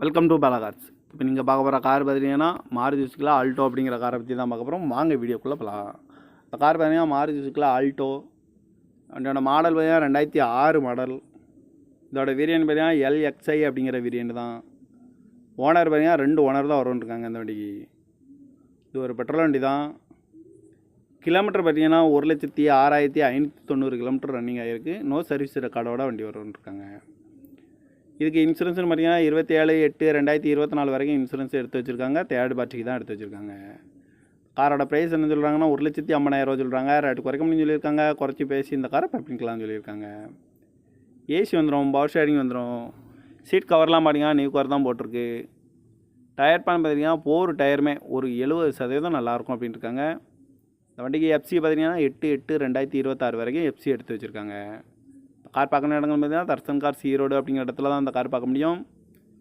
Welcome to Bala cars. இப்போ நீங்கள் பார்க்க போகிற கார் பார்த்தீங்கன்னா மாருதி சுசுகி ஆல்டோ அப்படிங்கிற காரை பற்றி தான் பார்க்க போகிறோம். வாங்க வீடியோக்குள்ளே போகலாம். இந்த கார் பார்த்தீங்கன்னா மாருதி சுசுகி ஆல்டோ. அதோட மாடல் பார்த்தீங்கன்னா 2006 மாடல். இதோட வேரியன்ட் பார்த்தீங்கன்னா LXI அப்படிங்கிற வேரியன்ட் தான். ஓனர் பார்த்தீங்கன்னா 2 ஓனர் தான் வரும்ன்ருக்காங்க இந்த வண்டிக்கு. இது ஒரு பெட்ரோல் வண்டி தான். கிலோமீட்டர் பார்த்தீங்கன்னா 1,06,590 கிலோமீட்டர் ரன்னிங் ஆகிருக்கு. நோ சர்வீஸ் ரெக்கார்டோட வண்டி வரும்ன்ருக்காங்க. இதுக்கு இன்சூரன்ஸ்னு பார்த்தீங்கன்னா 27/8/2024 வரைக்கும் இன்சூரன்ஸ் எடுத்து வச்சுருக்காங்க. தேர்ட் பார்ட்டிக்கு தான் எடுத்து வச்சுருக்காங்க. காரோட ப்ரைஸ் என்ன சொல்கிறாங்கன்னா 1,50,000 சொல்கிறாங்க. ரேட்டு குறைக்க முடியும்னு சொல்லியிருக்காங்க. குறைச்சி பேசி இந்த காரை பப்பிங்கலாம்னு சொல்லியிருக்காங்க. ஏசி வந்துடும், பவர் ஷேரிங் வந்துடும். சீட் கவர்லாம் பார்த்தீங்கன்னா நியூ கவர் தான் போட்டிருக்கு. டயர் பேன் பார்த்தீங்கன்னா 4 டயருமே ஒரு 70% நல்லாயிருக்கும் அப்படின்ட்டு இருக்காங்க. இந்த வண்டிக்கு எஃப்சி பார்த்தீங்கன்னா 8/8/2026 வரைக்கும் எஃப்சி எடுத்து வச்சுருக்காங்க. கார் பார்க்கணும் இடங்கள் பார்த்தீங்கன்னா தர்சன் கார்ஸ் ஈரோடு அப்படிங்கிற இடத்துல தான் அந்த கார் பார்க்க முடியும்.